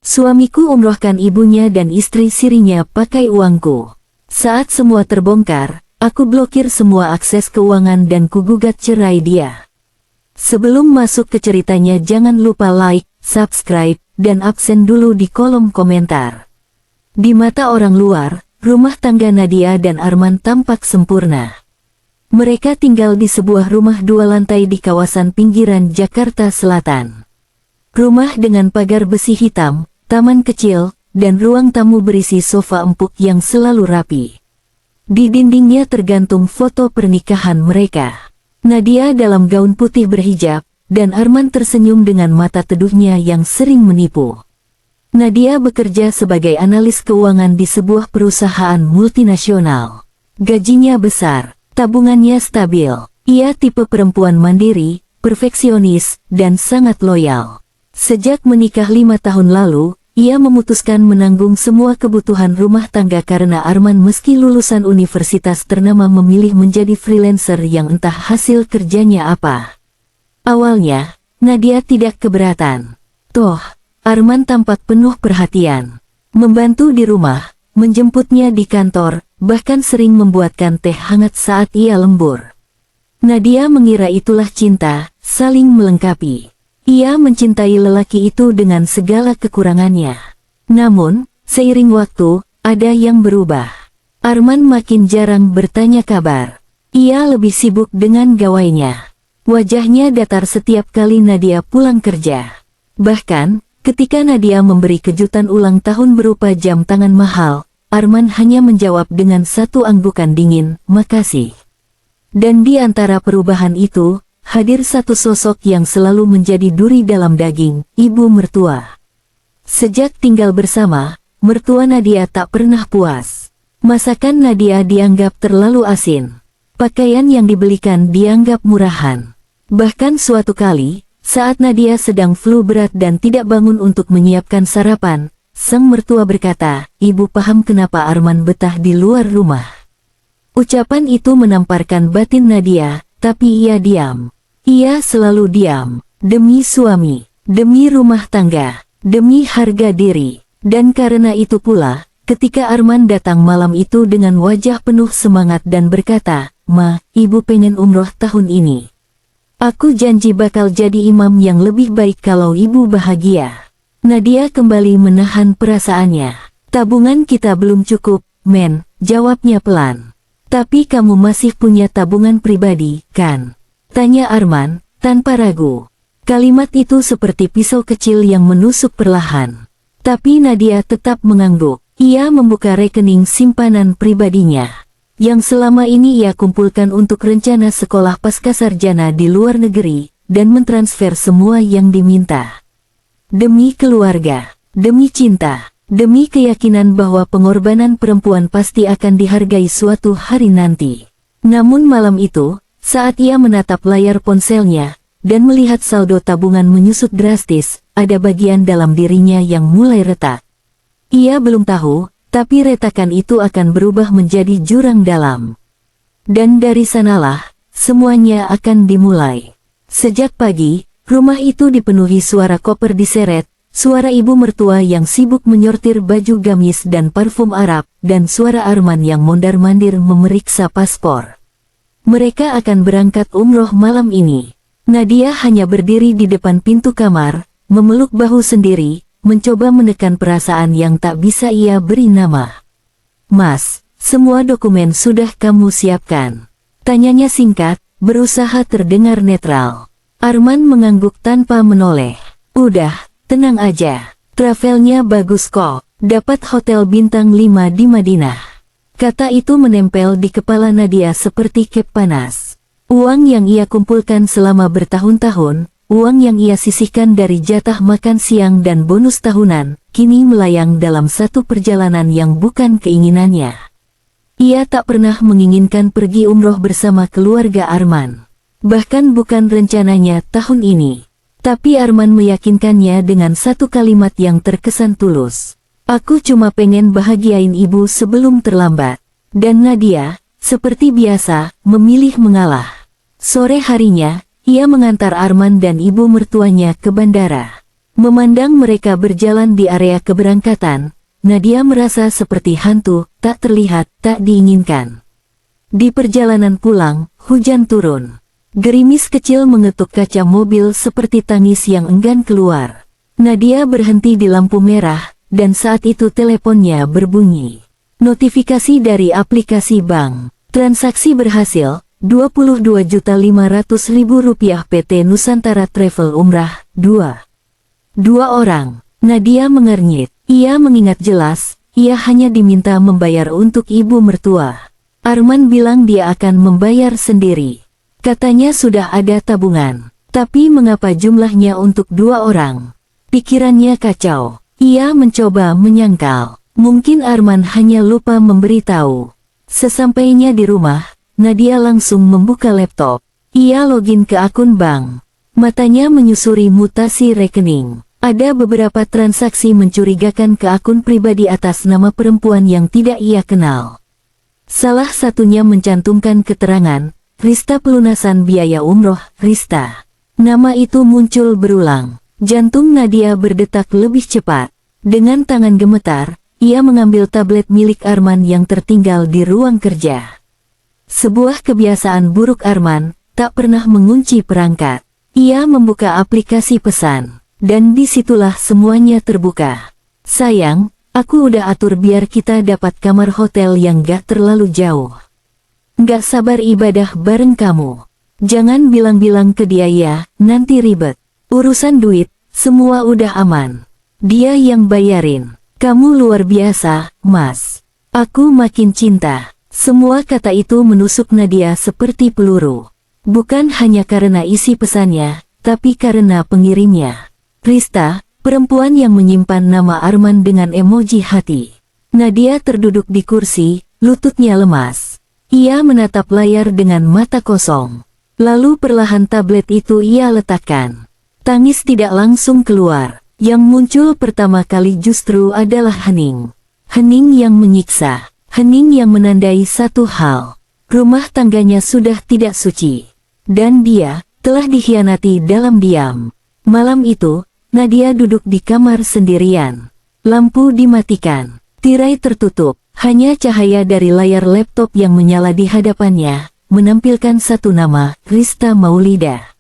Suamiku umrohkan ibunya dan istri sirinya pakai uangku. Saat semua terbongkar, aku blokir semua akses keuangan dan kugugat cerai dia. Sebelum masuk ke ceritanya jangan lupa like, subscribe, dan absen dulu di kolom komentar. Di mata orang luar, rumah tangga Nadia dan Arman tampak sempurna. Mereka tinggal di sebuah rumah 2 lantai di kawasan pinggiran Jakarta Selatan. Rumah dengan pagar besi hitam, taman kecil, dan ruang tamu berisi sofa empuk yang selalu rapi. Di dindingnya tergantung foto pernikahan mereka. Nadia dalam gaun putih berhijab, dan Arman tersenyum dengan mata teduhnya yang sering menipu. Nadia bekerja sebagai analis keuangan di sebuah perusahaan multinasional. Gajinya besar, tabungannya stabil. Ia tipe perempuan mandiri, perfeksionis, dan sangat loyal. Sejak menikah 5 tahun lalu, ia memutuskan menanggung semua kebutuhan rumah tangga karena Arman meski lulusan universitas ternama memilih menjadi freelancer yang entah hasil kerjanya apa. Awalnya, Nadia tidak keberatan. Toh, Arman tampak penuh perhatian. Membantu di rumah, menjemputnya di kantor, bahkan sering membuatkan teh hangat saat ia lembur. Nadia mengira itulah cinta, saling melengkapi. Ia mencintai lelaki itu dengan segala kekurangannya. Namun, seiring waktu, ada yang berubah. Arman makin jarang bertanya kabar. Ia lebih sibuk dengan gawainya. Wajahnya datar setiap kali Nadia pulang kerja. Bahkan, ketika Nadia memberi kejutan ulang tahun berupa jam tangan mahal, Arman hanya menjawab dengan satu anggukan dingin, "Makasih." Dan di antara perubahan itu, hadir satu sosok yang selalu menjadi duri dalam daging, ibu mertua. Sejak tinggal bersama, mertua Nadia tak pernah puas. Masakan Nadia dianggap terlalu asin. Pakaian yang dibelikan dianggap murahan. Bahkan suatu kali, saat Nadia sedang flu berat dan tidak bangun untuk menyiapkan sarapan, sang mertua berkata, "Ibu paham kenapa Arman betah di luar rumah." Ucapan itu menamparkan batin Nadia, tapi ia diam. Ia selalu diam, demi suami, demi rumah tangga, demi harga diri. Dan karena itu pula, ketika Arman datang malam itu dengan wajah penuh semangat dan berkata, "Ma, ibu pengen umroh tahun ini. Aku janji bakal jadi imam yang lebih baik kalau ibu bahagia." Nadia kembali menahan perasaannya. "Tabungan kita belum cukup, men," jawabnya pelan. "Tapi kamu masih punya tabungan pribadi, kan?" tanya Arman, tanpa ragu. Kalimat itu seperti pisau kecil yang menusuk perlahan. Tapi Nadia tetap mengangguk. Ia membuka rekening simpanan pribadinya, yang selama ini ia kumpulkan untuk rencana sekolah pascasarjana di luar negeri, dan mentransfer semua yang diminta. Demi keluarga, demi cinta, demi keyakinan bahwa pengorbanan perempuan pasti akan dihargai suatu hari nanti. Namun malam itu, saat ia menatap layar ponselnya, dan melihat saldo tabungan menyusut drastis, ada bagian dalam dirinya yang mulai retak. Ia belum tahu, tapi retakan itu akan berubah menjadi jurang dalam. Dan dari sanalah, semuanya akan dimulai. Sejak pagi, rumah itu dipenuhi suara koper diseret, suara ibu mertua yang sibuk menyortir baju gamis dan parfum Arab, dan suara Arman yang mondar-mandir memeriksa paspor. Mereka akan berangkat umroh malam ini. Nadia hanya berdiri di depan pintu kamar, memeluk bahu sendiri, mencoba menekan perasaan yang tak bisa ia beri nama. "Mas, semua dokumen sudah kamu siapkan?" tanyanya singkat, berusaha terdengar netral. Arman mengangguk tanpa menoleh. "Udah, tenang aja. Travelnya bagus kok, dapat hotel bintang 5 di Madinah." Kata itu menempel di kepala Nadia seperti kep panas. Uang yang ia kumpulkan selama bertahun-tahun, uang yang ia sisihkan dari jatah makan siang dan bonus tahunan, kini melayang dalam satu perjalanan yang bukan keinginannya. Ia tak pernah menginginkan pergi umroh bersama keluarga Arman. Bahkan bukan rencananya tahun ini. Tapi Arman meyakinkannya dengan satu kalimat yang terkesan tulus. "Aku cuma pengen bahagiain ibu sebelum terlambat." Dan Nadia, seperti biasa, memilih mengalah. Sore harinya, ia mengantar Arman dan ibu mertuanya ke bandara. Memandang mereka berjalan di area keberangkatan, Nadia merasa seperti hantu, tak terlihat, tak diinginkan. Di perjalanan pulang, hujan turun. Gerimis kecil mengetuk kaca mobil seperti tangis yang enggan keluar. Nadia berhenti di lampu merah, dan saat itu teleponnya berbunyi. Notifikasi dari aplikasi bank. Transaksi berhasil, Rp22.500.000 PT Nusantara Travel Umrah, 2. Dua orang. Nadia mengernyit. Ia mengingat jelas, ia hanya diminta membayar untuk ibu mertua. Arman bilang dia akan membayar sendiri. Katanya sudah ada tabungan. Tapi mengapa jumlahnya untuk 2 orang? Pikirannya kacau. Ia mencoba menyangkal. Mungkin Arman hanya lupa memberitahu. Sesampainya di rumah, Nadia langsung membuka laptop. Ia login ke akun bank. Matanya menyusuri mutasi rekening. Ada beberapa transaksi mencurigakan ke akun pribadi atas nama perempuan yang tidak ia kenal. Salah satunya mencantumkan keterangan, Rista pelunasan biaya umroh, Rista. Nama itu muncul berulang. Jantung Nadia berdetak lebih cepat. Dengan tangan gemetar, ia mengambil tablet milik Arman yang tertinggal di ruang kerja. Sebuah kebiasaan buruk Arman, tak pernah mengunci perangkat. Ia membuka aplikasi pesan. Dan disitulah semuanya terbuka. Sayang, aku udah atur biar kita dapat kamar hotel yang gak terlalu jauh. Gak sabar ibadah bareng kamu. Jangan bilang-bilang ke dia ya, nanti ribet. Urusan duit, semua udah aman. Dia yang bayarin. Kamu luar biasa, Mas. Aku makin cinta. Semua kata itu menusuk Nadia seperti peluru. Bukan hanya karena isi pesannya, tapi karena pengirimnya. Rista, perempuan yang menyimpan nama Arman dengan emoji hati. Nadia terduduk di kursi, lututnya lemas. Ia menatap layar dengan mata kosong. Lalu perlahan tablet itu ia letakkan. Tangis tidak langsung keluar. Yang muncul pertama kali justru adalah hening. Hening yang menyiksa. Hening yang menandai satu hal. Rumah tangganya sudah tidak suci. Dan dia telah dikhianati dalam diam. Malam itu, Nadia duduk di kamar sendirian. Lampu dimatikan. Tirai tertutup. Hanya cahaya dari layar laptop yang menyala di hadapannya, menampilkan satu nama, Rista Maulida.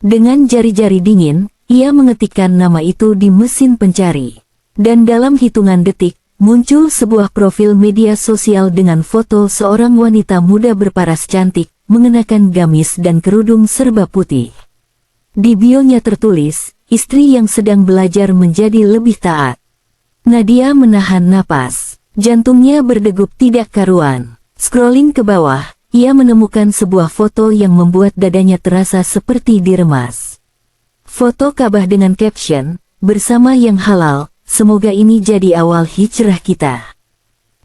Dengan jari-jari dingin, ia mengetikkan nama itu di mesin pencari. Dan dalam hitungan detik, muncul sebuah profil media sosial dengan foto seorang wanita muda berparas cantik, mengenakan gamis dan kerudung serba putih. Di bionya tertulis, istri yang sedang belajar menjadi lebih taat. Nadia menahan napas. Jantungnya berdegup tidak karuan. Scrolling ke bawah, ia menemukan sebuah foto yang membuat dadanya terasa seperti diremas. Foto Ka'bah dengan caption, bersama yang halal, semoga ini jadi awal hijrah kita.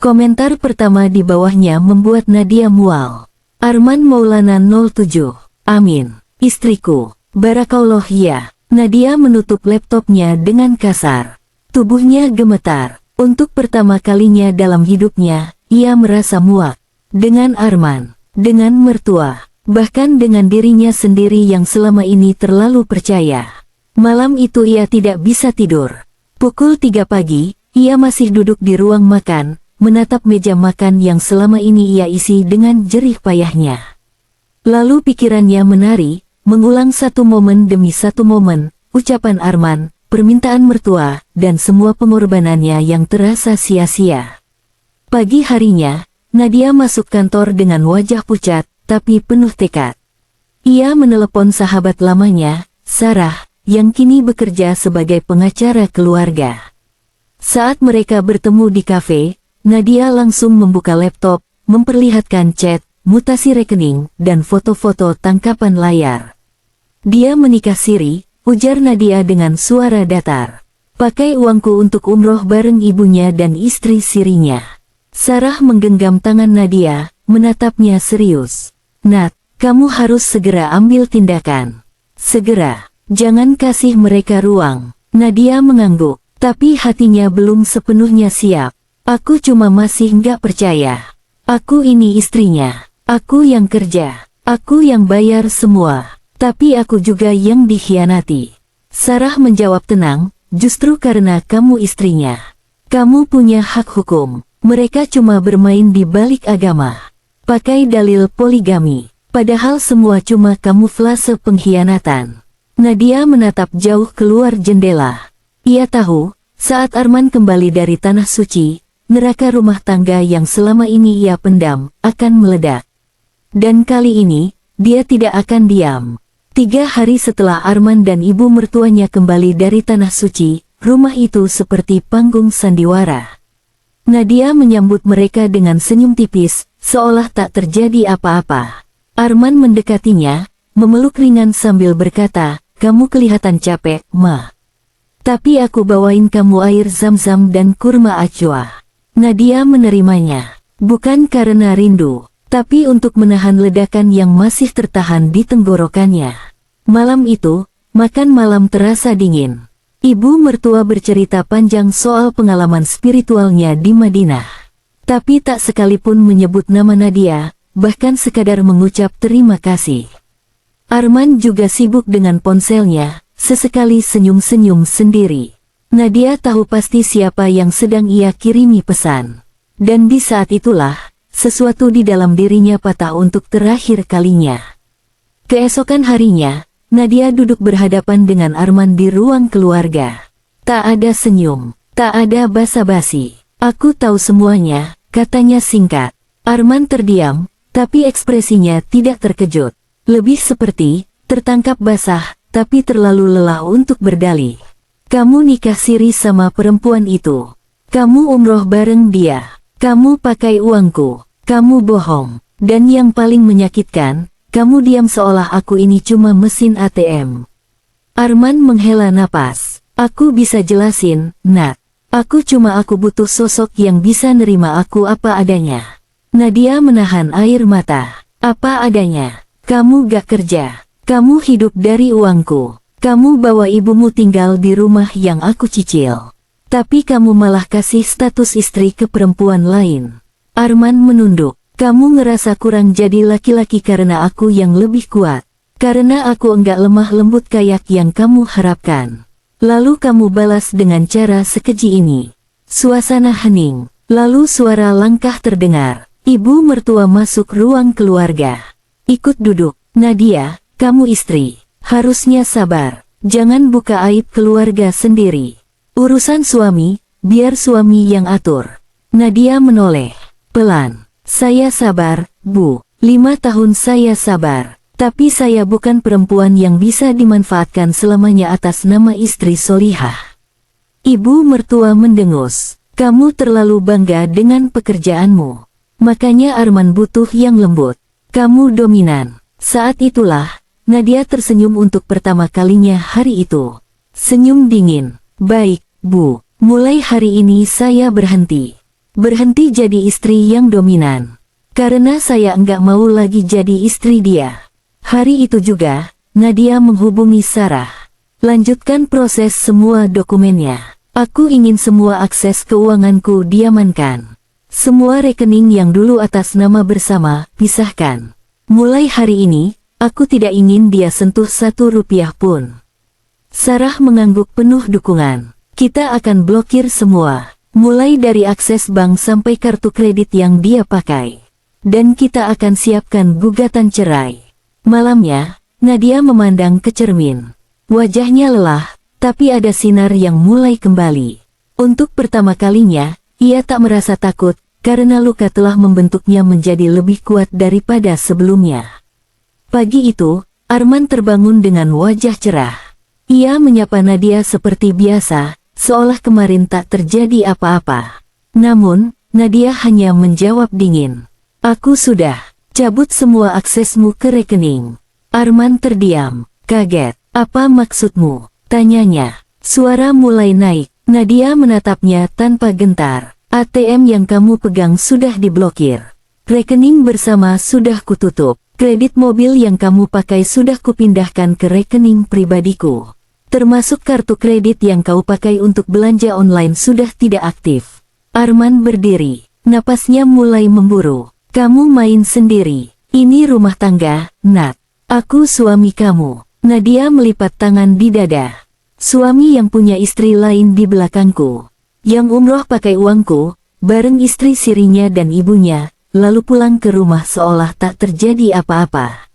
Komentar pertama di bawahnya membuat Nadia mual. Arman Maulana 07. Amin. Istriku. Barakallah ya. Nadia menutup laptopnya dengan kasar. Tubuhnya gemetar. Untuk pertama kalinya dalam hidupnya, ia merasa muak. Dengan Arman, dengan mertua, bahkan dengan dirinya sendiri yang selama ini terlalu percaya. Malam itu ia tidak bisa tidur. Pukul 3 pagi, ia masih duduk di ruang makan, menatap meja makan yang selama ini ia isi dengan jerih payahnya. Lalu pikirannya menari, mengulang satu momen demi satu momen, ucapan Arman, permintaan mertua, dan semua pengorbanannya yang terasa sia-sia. Pagi harinya, Nadia masuk kantor dengan wajah pucat, tapi penuh tekad. Ia menelepon sahabat lamanya, Sarah, yang kini bekerja sebagai pengacara keluarga. Saat mereka bertemu di kafe, Nadia langsung membuka laptop, memperlihatkan chat, mutasi rekening, dan foto-foto tangkapan layar. Dia menikah siri, ujar Nadia dengan suara datar. Pakai uangku untuk umroh bareng ibunya dan istri sirinya. Sarah menggenggam tangan Nadia, menatapnya serius. Nat, kamu harus segera ambil tindakan. Segera, jangan kasih mereka ruang. Nadia mengangguk, tapi hatinya belum sepenuhnya siap. Aku cuma masih nggak percaya. Aku ini istrinya. Aku yang kerja. Aku yang bayar semua. Tapi aku juga yang dikhianati. Sarah menjawab tenang, justru karena kamu istrinya. Kamu punya hak hukum. Mereka cuma bermain di balik agama. Pakai dalil poligami. Padahal semua cuma kamuflase pengkhianatan. Nadia menatap jauh keluar jendela. Ia tahu, saat Arman kembali dari Tanah Suci, neraka rumah tangga yang selama ini ia pendam, akan meledak. Dan kali ini, dia tidak akan diam. 3 hari setelah Arman dan ibu mertuanya kembali dari Tanah Suci, rumah itu seperti panggung sandiwara. Nadia menyambut mereka dengan senyum tipis, seolah tak terjadi apa-apa. Arman mendekatinya, memeluk ringan sambil berkata, "Kamu kelihatan capek, Ma. Tapi aku bawain kamu air zam-zam dan kurma ajwa." Nadia menerimanya, bukan karena rindu, tapi untuk menahan ledakan yang masih tertahan di tenggorokannya. Malam itu, makan malam terasa dingin. Ibu mertua bercerita panjang soal pengalaman spiritualnya di Madinah. Tapi tak sekalipun menyebut nama Nadia, bahkan sekadar mengucap terima kasih. Arman juga sibuk dengan ponselnya, sesekali senyum-senyum sendiri. Nadia tahu pasti siapa yang sedang ia kirimi pesan. Dan di saat itulah, sesuatu di dalam dirinya patah untuk terakhir kalinya. Keesokan harinya, Nadia duduk berhadapan dengan Arman di ruang keluarga. Tak ada senyum, tak ada basa-basi. "Aku tahu semuanya," katanya singkat. Arman terdiam, tapi ekspresinya tidak terkejut. Lebih seperti, tertangkap basah, tapi terlalu lelah untuk berdalih. "Kamu nikah siri sama perempuan itu. Kamu umroh bareng dia. Kamu pakai uangku. Kamu bohong. Dan yang paling menyakitkan, kamu diam seolah aku ini cuma mesin ATM." Arman menghela napas. "Aku bisa jelasin, Nat. Aku butuh sosok yang bisa nerima aku apa adanya." Nadia menahan air mata. "Apa adanya? Kamu gak kerja. Kamu hidup dari uangku. Kamu bawa ibumu tinggal di rumah yang aku cicil. Tapi kamu malah kasih status istri ke perempuan lain." Arman menunduk. "Kamu ngerasa kurang jadi laki-laki karena aku yang lebih kuat. Karena aku enggak lemah lembut kayak yang kamu harapkan. Lalu kamu balas dengan cara sekeji ini." Suasana hening. Lalu suara langkah terdengar. Ibu mertua masuk ruang keluarga. "Ikut duduk, Nadia, kamu istri. Harusnya sabar. Jangan buka aib keluarga sendiri. Urusan suami, biar suami yang atur." Nadia menoleh. Pelan. "Saya sabar, Bu. 5 tahun saya sabar. Tapi saya bukan perempuan yang bisa dimanfaatkan selamanya atas nama istri solihah." Ibu mertua mendengus. "Kamu terlalu bangga dengan pekerjaanmu. Makanya Arman butuh yang lembut. Kamu dominan." Saat itulah, Nadia tersenyum untuk pertama kalinya hari itu. Senyum dingin. "Baik, Bu. Mulai hari ini saya berhenti. Berhenti jadi istri yang dominan. Karena saya enggak mau lagi jadi istri dia." Hari itu juga, Nadia menghubungi Sarah. "Lanjutkan proses semua dokumennya. Aku ingin semua akses keuanganku diamankan. Semua rekening yang dulu atas nama bersama, pisahkan. Mulai hari ini, aku tidak ingin dia sentuh 1 rupiah pun." Sarah mengangguk penuh dukungan. "Kita akan blokir semua. Mulai dari akses bank sampai kartu kredit yang dia pakai. Dan kita akan siapkan gugatan cerai." Malamnya, Nadia memandang ke cermin. Wajahnya lelah, tapi ada sinar yang mulai kembali. Untuk pertama kalinya, ia tak merasa takut, karena luka telah membentuknya menjadi lebih kuat daripada sebelumnya. Pagi itu, Arman terbangun dengan wajah cerah. Ia menyapa Nadia seperti biasa, seolah kemarin tak terjadi apa-apa. Namun, Nadia hanya menjawab dingin. "Aku sudah cabut semua aksesmu ke rekening." Arman terdiam, kaget. "Apa maksudmu?" tanyanya. Suara mulai naik. Nadia menatapnya tanpa gentar. "ATM yang kamu pegang sudah diblokir. Rekening bersama sudah kututup. Kredit mobil yang kamu pakai sudah kupindahkan ke rekening pribadiku. Termasuk kartu kredit yang kau pakai untuk belanja online sudah tidak aktif." Arman berdiri. Napasnya mulai memburu. "Kamu main sendiri. Ini rumah tangga, Nat. Aku suami kamu." Nadia melipat tangan di dada. Suami yang punya istri lain di belakangku. Yang umroh pakai uangku, bareng istri sirinya dan ibunya, lalu pulang ke rumah seolah tak terjadi apa-apa.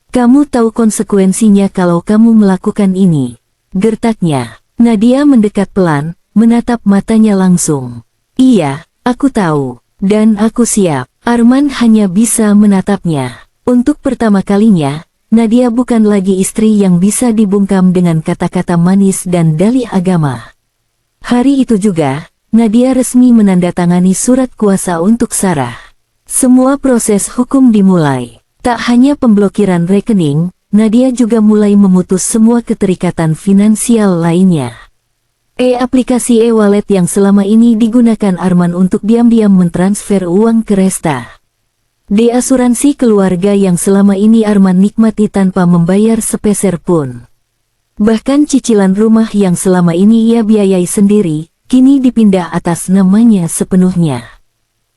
Kamu tahu konsekuensinya kalau kamu melakukan ini. Gertaknya. Nadia mendekat pelan, menatap matanya langsung. Iya, aku tahu. Dan aku siap. Arman hanya bisa menatapnya. Untuk pertama kalinya, Nadia bukan lagi istri yang bisa dibungkam dengan kata-kata manis dan dalih agama. Hari itu juga, Nadia resmi menandatangani surat kuasa untuk Sarah. Semua proses hukum dimulai. Tak hanya pemblokiran rekening, Nadia juga mulai memutus semua keterikatan finansial lainnya. Aplikasi e-wallet yang selama ini digunakan Arman untuk diam-diam mentransfer uang ke Resta. Asuransi keluarga yang selama ini Arman nikmati tanpa membayar sepeser pun. Bahkan cicilan rumah yang selama ini ia biayai sendiri, kini dipindah atas namanya sepenuhnya.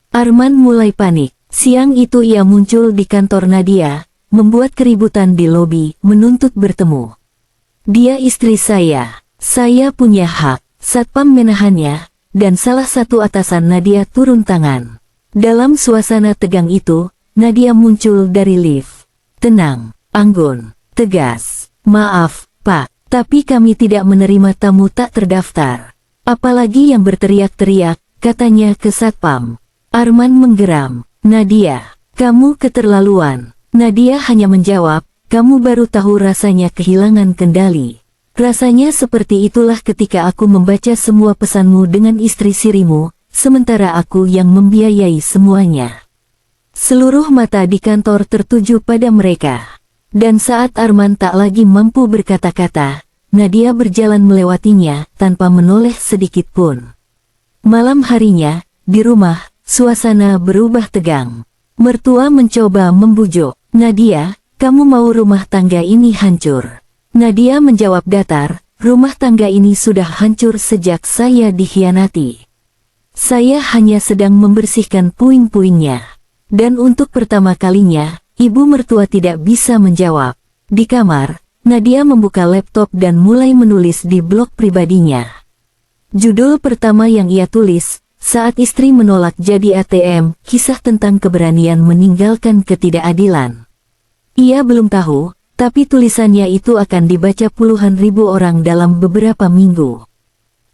Arman mulai panik. Siang itu ia muncul di kantor Nadia, membuat keributan di lobi, menuntut bertemu. Dia istri saya punya hak. Satpam menahannya, dan salah satu atasan Nadia turun tangan. Dalam suasana tegang itu, Nadia muncul dari lift. Tenang, anggun, tegas. Maaf, Pak, tapi kami tidak menerima tamu tak terdaftar. Apalagi yang berteriak-teriak, katanya ke Satpam. Arman menggeram. Nadia, kamu keterlaluan. Nadia hanya menjawab, kamu baru tahu rasanya kehilangan kendali. Rasanya seperti itulah ketika aku membaca semua pesanmu dengan istri sirimu, sementara aku yang membiayai semuanya. Seluruh mata di kantor tertuju pada mereka. Dan saat Arman tak lagi mampu berkata-kata, Nadia berjalan melewatinya tanpa menoleh sedikit pun. Malam harinya, di rumah, suasana berubah tegang. Mertua mencoba membujuk. Nadia, kamu mau rumah tangga ini hancur? Nadia menjawab datar, rumah tangga ini sudah hancur sejak saya dikhianati. Saya hanya sedang membersihkan puing-puingnya. Dan untuk pertama kalinya, ibu mertua tidak bisa menjawab. Di kamar, Nadia membuka laptop dan mulai menulis di blog pribadinya. Judul pertama yang ia tulis, saat istri menolak jadi ATM, kisah tentang keberanian meninggalkan ketidakadilan. Ia belum tahu, tapi tulisannya itu akan dibaca puluhan ribu orang dalam beberapa minggu.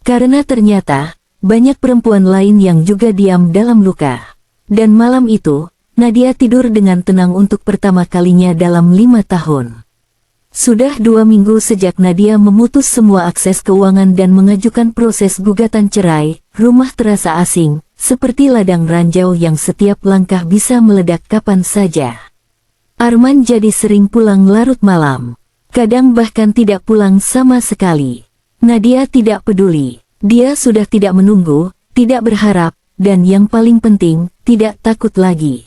Karena ternyata, banyak perempuan lain yang juga diam dalam luka. Dan malam itu, Nadia tidur dengan tenang untuk pertama kalinya dalam 5 tahun. Sudah 2 minggu sejak Nadia memutus semua akses keuangan dan mengajukan proses gugatan cerai, rumah terasa asing, seperti ladang ranjau yang setiap langkah bisa meledak kapan saja. Arman jadi sering pulang larut malam. Kadang bahkan tidak pulang sama sekali. Nadia tidak peduli. Dia sudah tidak menunggu, tidak berharap, dan yang paling penting, tidak takut lagi.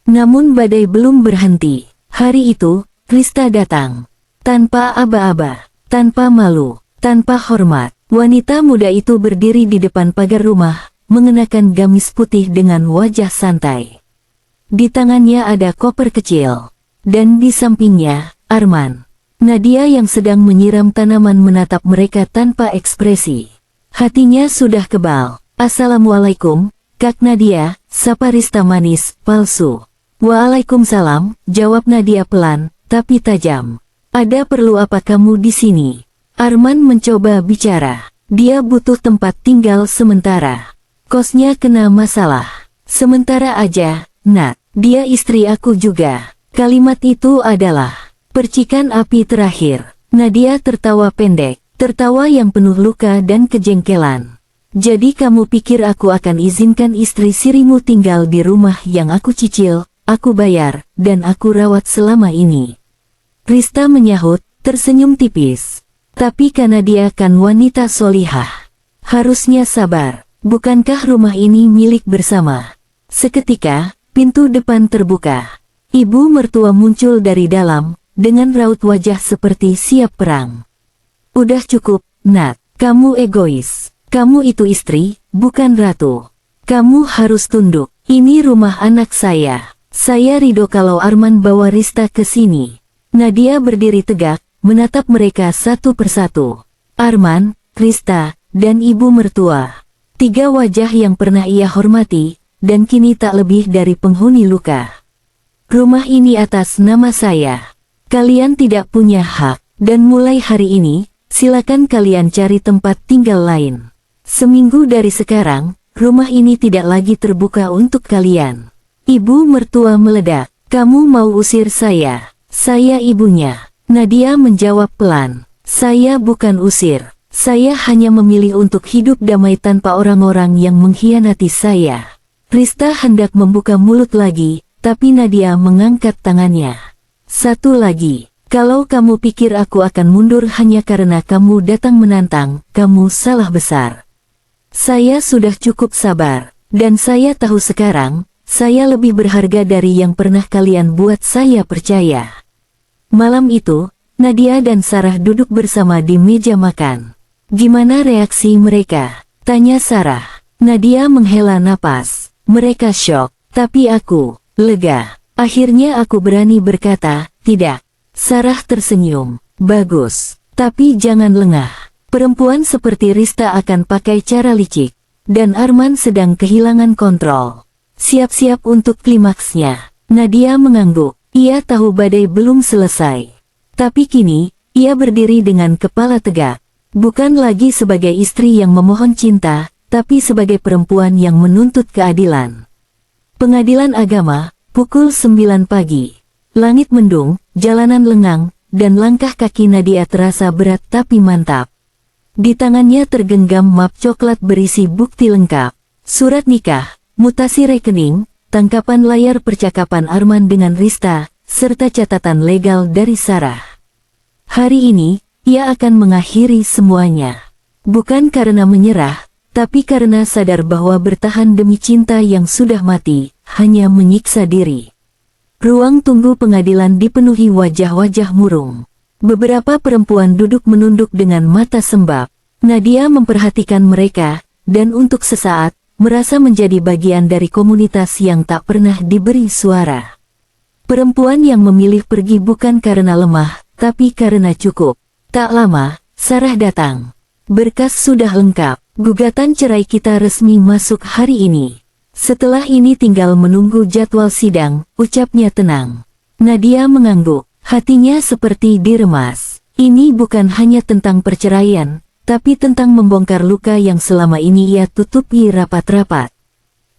Namun badai belum berhenti. Hari itu, Krista datang. Tanpa aba-aba, tanpa malu, tanpa hormat, wanita muda itu berdiri di depan pagar rumah, mengenakan gamis putih dengan wajah santai. Di tangannya ada koper kecil. Dan di sampingnya, Arman. Nadia yang sedang menyiram tanaman menatap mereka tanpa ekspresi. Hatinya sudah kebal. Assalamualaikum, Kak Nadia, sapa Rista manis, palsu. Waalaikumsalam, jawab Nadia pelan, tapi tajam. Ada perlu apa kamu di sini? Arman mencoba bicara. Dia butuh tempat tinggal sementara. Kosnya kena masalah. Sementara aja, Nat. Dia istri aku juga. Kalimat itu adalah percikan api terakhir. Nadia tertawa pendek. Tertawa yang penuh luka dan kejengkelan. Jadi kamu pikir aku akan izinkan istri sirimu tinggal di rumah yang aku cicil, aku bayar, dan aku rawat selama ini? Krista menyahut, tersenyum tipis. Tapi karena dia kan wanita solihah. Harusnya sabar. Bukankah rumah ini milik bersama? Seketika, pintu depan terbuka. Ibu mertua muncul dari dalam, dengan raut wajah seperti siap perang. Udah cukup, Nat. Kamu egois. Kamu itu istri, bukan ratu. Kamu harus tunduk. Ini rumah anak saya. Saya ridho kalau Arman bawa Rista ke sini. Nadia berdiri tegak, menatap mereka satu persatu. Arman, Krista, dan ibu mertua. 3 wajah yang pernah ia hormati, dan kini tak lebih dari penghuni luka. Rumah ini atas nama saya. Kalian tidak punya hak, dan mulai hari ini, silakan kalian cari tempat tinggal lain. Seminggu dari sekarang, rumah ini tidak lagi terbuka untuk kalian. Ibu mertua meledak. Kamu mau usir saya? Saya ibunya. Nadia menjawab pelan. Saya bukan usir. Saya hanya memilih untuk hidup damai tanpa orang-orang yang mengkhianati saya. Krista hendak membuka mulut lagi, tapi Nadia mengangkat tangannya. Satu lagi, kalau kamu pikir aku akan mundur hanya karena kamu datang menantang, kamu salah besar. Saya sudah cukup sabar, dan saya tahu sekarang, saya lebih berharga dari yang pernah kalian buat saya percaya. Malam itu, Nadia dan Sarah duduk bersama di meja makan. Gimana reaksi mereka? Tanya Sarah. Nadia menghela napas. Mereka syok, tapi aku lega. Akhirnya aku berani berkata, tidak. Sarah tersenyum. Bagus, tapi jangan lengah. Perempuan seperti Rista akan pakai cara licik. Dan Arman sedang kehilangan kontrol. Siap-siap untuk klimaksnya. Nadia mengangguk. Ia tahu badai belum selesai. Tapi kini, ia berdiri dengan kepala tegak. Bukan lagi sebagai istri yang memohon cinta, tapi sebagai perempuan yang menuntut keadilan. Pengadilan agama, pukul 9 pagi. Langit mendung, jalanan lengang, dan langkah kaki Nadia terasa berat tapi mantap. Di tangannya tergenggam map coklat berisi bukti lengkap. Surat nikah, mutasi rekening, tangkapan layar percakapan Arman dengan Rista, serta catatan legal dari Sarah. Hari ini, ia akan mengakhiri semuanya. Bukan karena menyerah, tapi karena sadar bahwa bertahan demi cinta yang sudah mati, hanya menyiksa diri. Ruang tunggu pengadilan dipenuhi wajah-wajah murung. Beberapa perempuan duduk menunduk dengan mata sembab. Nadia memperhatikan mereka, dan untuk sesaat, merasa menjadi bagian dari komunitas yang tak pernah diberi suara. Perempuan yang memilih pergi bukan karena lemah, tapi karena cukup. Tak lama, Sarah datang. Berkas sudah lengkap. Gugatan cerai kita resmi masuk hari ini. Setelah ini tinggal menunggu jadwal sidang, ucapnya tenang. Nadia mengangguk, hatinya seperti diremas. Ini bukan hanya tentang perceraian, tapi tentang membongkar luka yang selama ini ia tutupi rapat-rapat.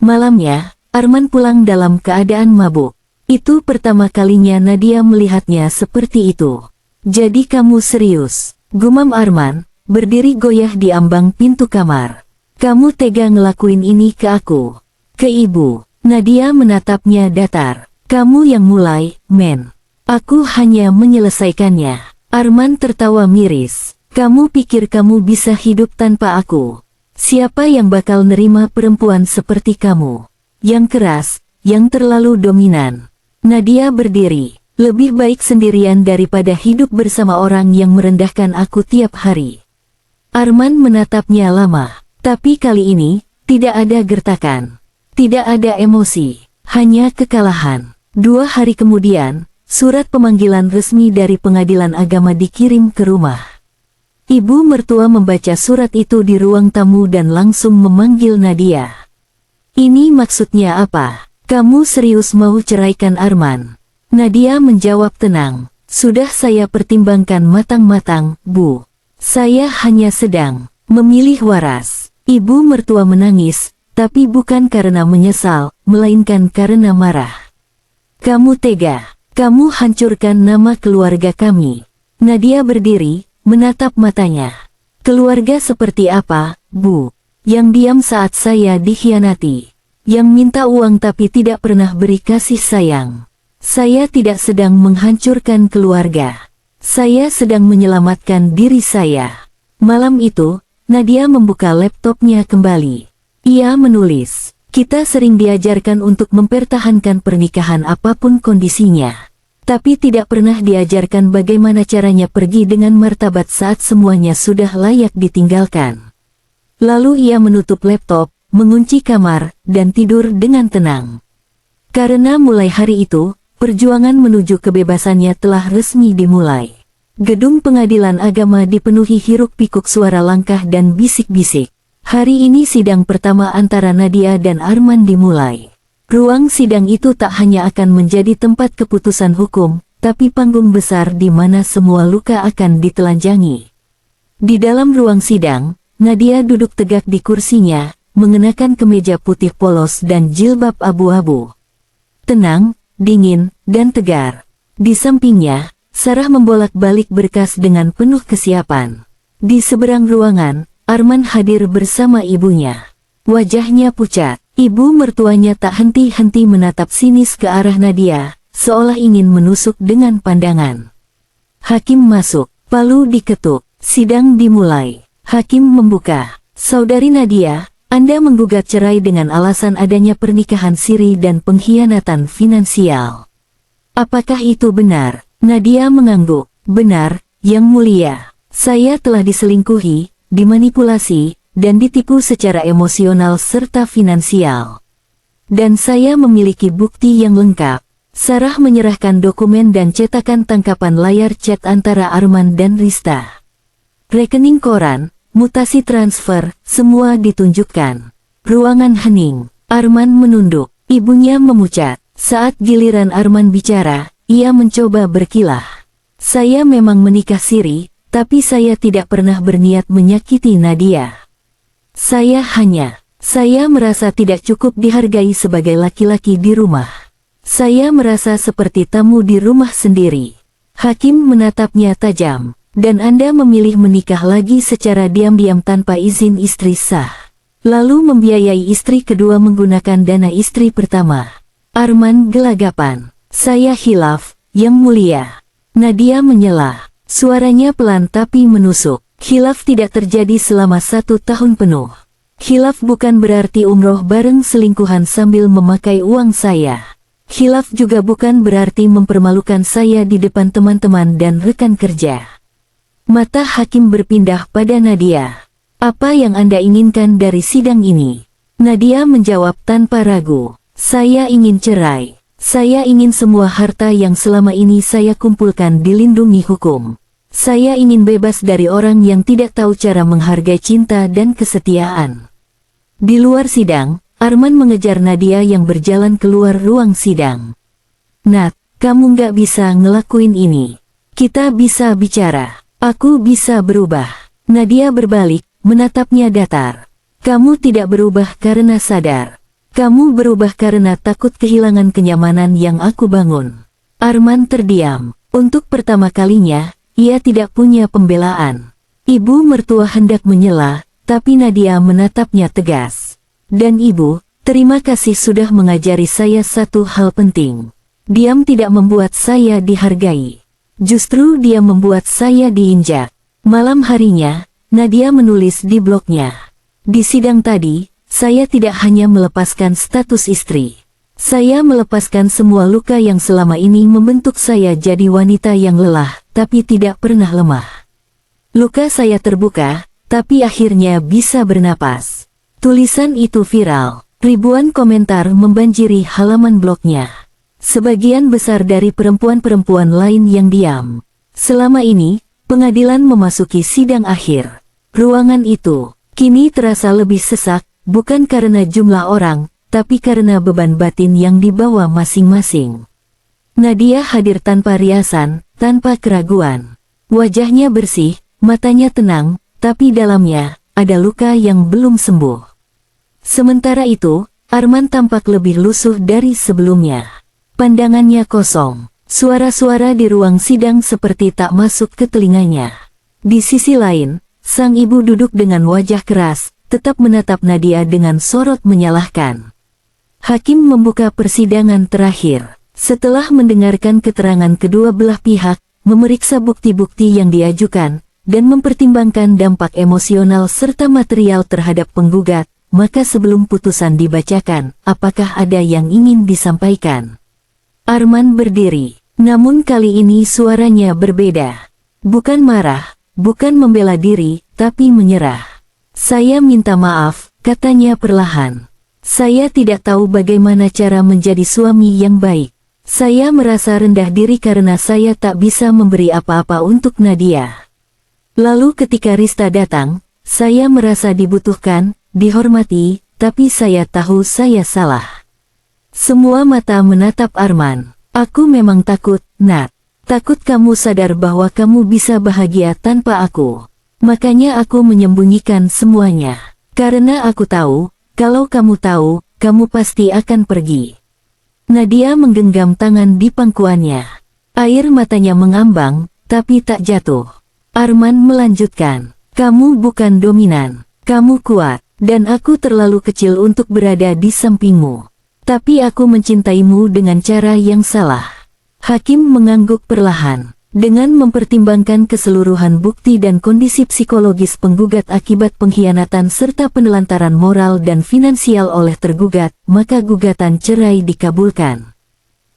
Malamnya, Arman pulang dalam keadaan mabuk. Itu pertama kalinya Nadia melihatnya seperti itu. Jadi kamu serius? Gumam Arman, berdiri goyah di ambang pintu kamar. Kamu tega ngelakuin ini ke aku? Ke ibu? Nadia menatapnya datar. Kamu yang mulai, men. Aku hanya menyelesaikannya. Arman tertawa miris. Kamu pikir kamu bisa hidup tanpa aku? Siapa yang bakal nerima perempuan seperti kamu? Yang keras, yang terlalu dominan. Nadia berdiri. Lebih baik sendirian daripada hidup bersama orang yang merendahkan aku tiap hari. Arman menatapnya lama, tapi kali ini, tidak ada gertakan. Tidak ada emosi, hanya kekalahan. 2 hari kemudian, surat pemanggilan resmi dari pengadilan agama dikirim ke rumah. Ibu mertua membaca surat itu di ruang tamu dan langsung memanggil Nadia. Ini maksudnya apa? Kamu serius mau ceraikan Arman? Nadia menjawab tenang. Sudah saya pertimbangkan matang-matang, Bu. Saya hanya sedang memilih waras. Ibu mertua menangis, tapi bukan karena menyesal, melainkan karena marah. Kamu tega. Kamu hancurkan nama keluarga kami. Nadia berdiri, menatap matanya. Keluarga seperti apa, Bu? Yang diam saat saya dikhianati. Yang minta uang tapi tidak pernah beri kasih sayang. Saya tidak sedang menghancurkan keluarga. Saya sedang menyelamatkan diri saya. Malam itu, Nadia membuka laptopnya kembali. Ia menulis, kita sering diajarkan untuk mempertahankan pernikahan apapun kondisinya. Tapi tidak pernah diajarkan bagaimana caranya pergi dengan martabat saat semuanya sudah layak ditinggalkan. Lalu ia menutup laptop, mengunci kamar, dan tidur dengan tenang. Karena mulai hari itu, perjuangan menuju kebebasannya telah resmi dimulai. Gedung pengadilan agama dipenuhi hiruk-pikuk suara langkah dan bisik-bisik. Hari ini sidang pertama antara Nadia dan Arman dimulai. Ruang sidang itu tak hanya akan menjadi tempat keputusan hukum, tapi panggung besar di mana semua luka akan ditelanjangi. Di dalam ruang sidang, Nadia duduk tegak di kursinya, mengenakan kemeja putih polos dan jilbab abu-abu. Tenang, dingin, dan tegar. Di sampingnya, Sarah membolak-balik berkas dengan penuh kesiapan. Di seberang ruangan, Arman hadir bersama ibunya. Wajahnya pucat. Ibu mertuanya tak henti-henti menatap sinis ke arah Nadia, seolah ingin menusuk dengan pandangan. Hakim masuk, palu diketuk, sidang dimulai. Hakim membuka. Saudari Nadia, Anda menggugat cerai dengan alasan adanya pernikahan siri dan pengkhianatan finansial. Apakah itu benar? Nadia mengangguk. Benar, Yang Mulia. Saya telah diselingkuhi, dimanipulasi, dan ditipu secara emosional serta finansial. Dan saya memiliki bukti yang lengkap. Sarah menyerahkan dokumen dan cetakan tangkapan layar chat antara Arman dan Rista. Rekening koran, mutasi transfer, semua ditunjukkan. Ruangan hening. Arman menunduk. Ibunya memucat. Saat giliran Arman bicara, ia mencoba berkilah. Saya memang menikah siri, tapi saya tidak pernah berniat menyakiti Nadia. Saya merasa tidak cukup dihargai sebagai laki-laki di rumah. Saya merasa seperti tamu di rumah sendiri. Hakim menatapnya tajam. Dan Anda memilih menikah lagi secara diam-diam tanpa izin istri sah. Lalu membiayai istri kedua menggunakan dana istri pertama. Arman gelagapan. Saya khilaf, Yang Mulia. Nadia menyela. Suaranya pelan tapi menusuk. Khilaf tidak terjadi selama 1 tahun penuh. Khilaf bukan berarti umroh bareng selingkuhan sambil memakai uang saya. Khilaf juga bukan berarti mempermalukan saya di depan teman-teman dan rekan kerja. Mata hakim berpindah pada Nadia. Apa yang Anda inginkan dari sidang ini? Nadia menjawab tanpa ragu. Saya ingin cerai. Saya ingin semua harta yang selama ini saya kumpulkan dilindungi hukum. Saya ingin bebas dari orang yang tidak tahu cara menghargai cinta dan kesetiaan. Di luar sidang, Arman mengejar Nadia yang berjalan keluar ruang sidang. Nat, kamu nggak bisa ngelakuin ini. Kita bisa bicara. Aku bisa berubah. Nadia berbalik, menatapnya datar. Kamu tidak berubah karena sadar. Kamu berubah karena takut kehilangan kenyamanan yang aku bangun. Arman terdiam. Untuk pertama kalinya, ia tidak punya pembelaan. Ibu mertua hendak menyela, tapi Nadia menatapnya tegas. Dan ibu, terima kasih sudah mengajari saya satu hal penting. Diam tidak membuat saya dihargai. Justru dia membuat saya diinjak. Malam harinya, Nadia menulis di blognya. Di sidang tadi, saya tidak hanya melepaskan status istri. Saya melepaskan semua luka yang selama ini membentuk saya jadi wanita yang lelah, tapi tidak pernah lemah. Luka saya terbuka, tapi akhirnya bisa bernapas. Tulisan itu viral. Ribuan komentar membanjiri halaman blognya. Sebagian besar dari perempuan-perempuan lain yang diam. Selama ini, pengadilan memasuki sidang akhir. Ruangan itu, kini terasa lebih sesak, bukan karena jumlah orang, tapi karena beban batin yang dibawa masing-masing. Nadia hadir tanpa riasan, tanpa keraguan. Wajahnya bersih, matanya tenang, tapi dalamnya, ada luka yang belum sembuh. Sementara itu, Arman tampak lebih lusuh dari sebelumnya. Pandangannya kosong. Suara-suara di ruang sidang seperti tak masuk ke telinganya. Di sisi lain, sang ibu duduk dengan wajah keras, tetap menatap Nadia dengan sorot menyalahkan. Hakim membuka persidangan terakhir. Setelah mendengarkan keterangan kedua belah pihak, memeriksa bukti-bukti yang diajukan, dan mempertimbangkan dampak emosional serta material terhadap penggugat, maka sebelum putusan dibacakan, apakah ada yang ingin disampaikan? Arman berdiri, namun kali ini suaranya berbeda. Bukan marah, bukan membela diri, tapi menyerah. Saya minta maaf, katanya perlahan. Saya tidak tahu bagaimana cara menjadi suami yang baik. Saya merasa rendah diri karena saya tak bisa memberi apa-apa untuk Nadia. Lalu ketika Rista datang, saya merasa dibutuhkan, dihormati, tapi saya tahu saya salah. Semua mata menatap Arman. Aku memang takut, Nat. Takut kamu sadar bahwa kamu bisa bahagia tanpa aku. Makanya aku menyembunyikan semuanya. Karena aku tahu, kalau kamu tahu, kamu pasti akan pergi. Nadia menggenggam tangan di pangkuannya. Air matanya mengambang, tapi tak jatuh. Arman melanjutkan, kamu bukan dominan, kamu kuat, dan aku terlalu kecil untuk berada di sampingmu. Tapi aku mencintaimu dengan cara yang salah. Hakim mengangguk perlahan. Dengan mempertimbangkan keseluruhan bukti dan kondisi psikologis penggugat akibat pengkhianatan serta penelantaran moral dan finansial oleh tergugat, maka gugatan cerai dikabulkan.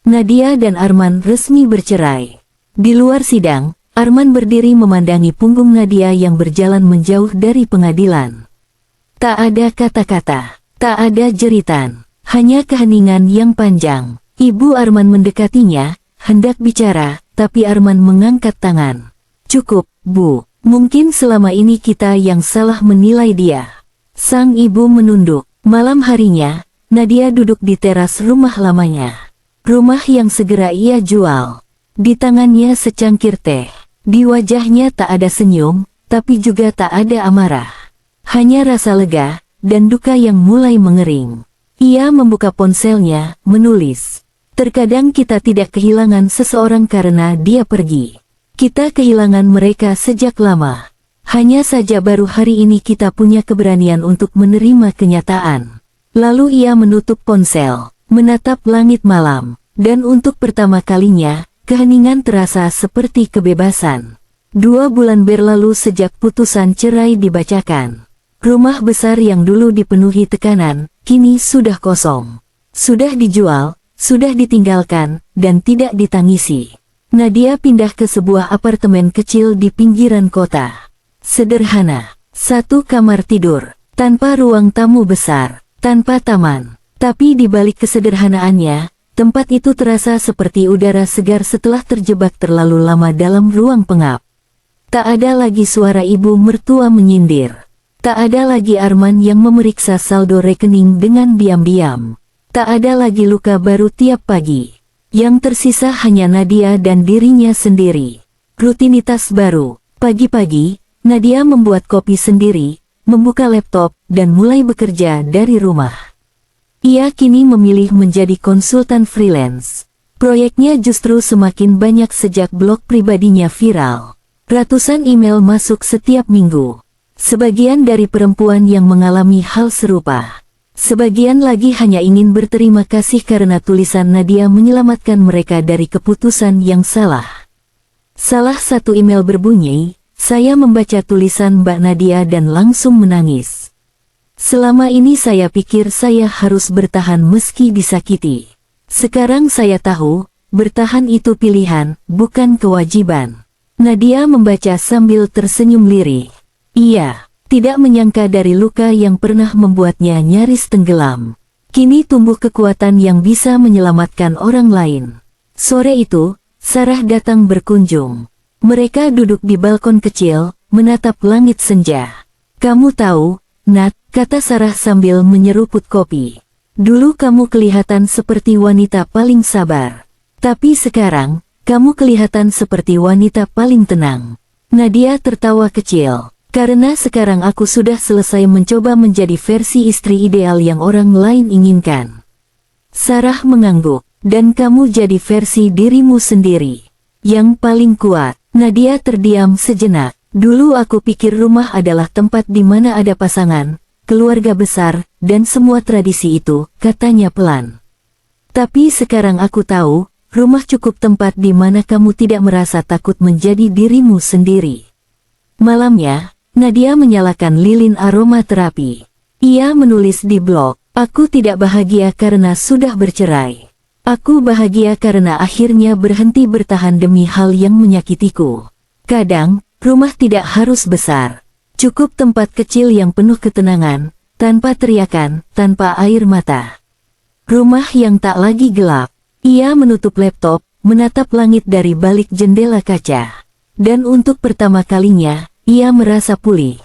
Nadia dan Arman resmi bercerai. Di luar sidang, Arman berdiri memandangi punggung Nadia yang berjalan menjauh dari pengadilan. Tak ada kata-kata, tak ada jeritan, hanya keheningan yang panjang. Ibu Arman mendekatinya, hendak bicara, tapi Arman mengangkat tangan. Cukup, Bu. Mungkin selama ini kita yang salah menilai dia. Sang ibu menunduk. Malam harinya, Nadia duduk di teras rumah lamanya. Rumah yang segera ia jual. Di tangannya secangkir teh. Di wajahnya tak ada senyum, tapi juga tak ada amarah. Hanya rasa lega, dan duka yang mulai mengering. Ia membuka ponselnya, menulis. Terkadang kita tidak kehilangan seseorang karena dia pergi. Kita kehilangan mereka sejak lama. Hanya saja baru hari ini kita punya keberanian untuk menerima kenyataan. Lalu ia menutup ponsel, menatap langit malam, dan untuk pertama kalinya, keheningan terasa seperti kebebasan. 2 bulan berlalu sejak putusan cerai dibacakan. Rumah besar yang dulu dipenuhi tekanan, kini sudah kosong. Sudah dijual, sudah ditinggalkan, dan tidak ditangisi. Nadia pindah ke sebuah apartemen kecil di pinggiran kota. Sederhana, 1 kamar tidur, tanpa ruang tamu besar, tanpa taman. Tapi di balik kesederhanaannya, tempat itu terasa seperti udara segar setelah terjebak terlalu lama dalam ruang pengap. Tak ada lagi suara ibu mertua menyindir. Tak ada lagi Arman yang memeriksa saldo rekening dengan diam-diam. Tak ada lagi luka baru tiap pagi. Yang tersisa hanya Nadia dan dirinya sendiri. Rutinitas baru. Pagi-pagi, Nadia membuat kopi sendiri, membuka laptop, dan mulai bekerja dari rumah. Ia kini memilih menjadi konsultan freelance. Proyeknya justru semakin banyak sejak blog pribadinya viral. Ratusan email masuk setiap minggu. Sebagian dari perempuan yang mengalami hal serupa. Sebagian lagi hanya ingin berterima kasih karena tulisan Nadia menyelamatkan mereka dari keputusan yang salah. Salah satu email berbunyi, saya membaca tulisan Mbak Nadia dan langsung menangis. Selama ini saya pikir saya harus bertahan meski disakiti. Sekarang saya tahu, bertahan itu pilihan, bukan kewajiban. Nadia membaca sambil tersenyum lirih. Iya. Tidak menyangka dari luka yang pernah membuatnya nyaris tenggelam. Kini tumbuh kekuatan yang bisa menyelamatkan orang lain. Sore itu, Sarah datang berkunjung. Mereka duduk di balkon kecil, menatap langit senja. Kamu tahu, Nat, kata Sarah sambil menyeruput kopi. Dulu kamu kelihatan seperti wanita paling sabar. Tapi sekarang, kamu kelihatan seperti wanita paling tenang. Nadia tertawa kecil. Karena sekarang aku sudah selesai mencoba menjadi versi istri ideal yang orang lain inginkan. Sarah mengangguk, dan kamu jadi versi dirimu sendiri. Yang paling kuat. Nadia terdiam sejenak. Dulu aku pikir rumah adalah tempat di mana ada pasangan, keluarga besar, dan semua tradisi itu, katanya pelan. Tapi sekarang aku tahu, rumah cukup tempat di mana kamu tidak merasa takut menjadi dirimu sendiri. Malamnya, Nadia menyalakan lilin aromaterapi. Ia menulis di blog, aku tidak bahagia karena sudah bercerai. Aku bahagia karena akhirnya berhenti bertahan demi hal yang menyakitiku. Kadang, rumah tidak harus besar. Cukup tempat kecil yang penuh ketenangan, tanpa teriakan, tanpa air mata. Rumah yang tak lagi gelap. Ia menutup laptop, menatap langit dari balik jendela kaca. Dan untuk pertama kalinya, ia merasa pulih.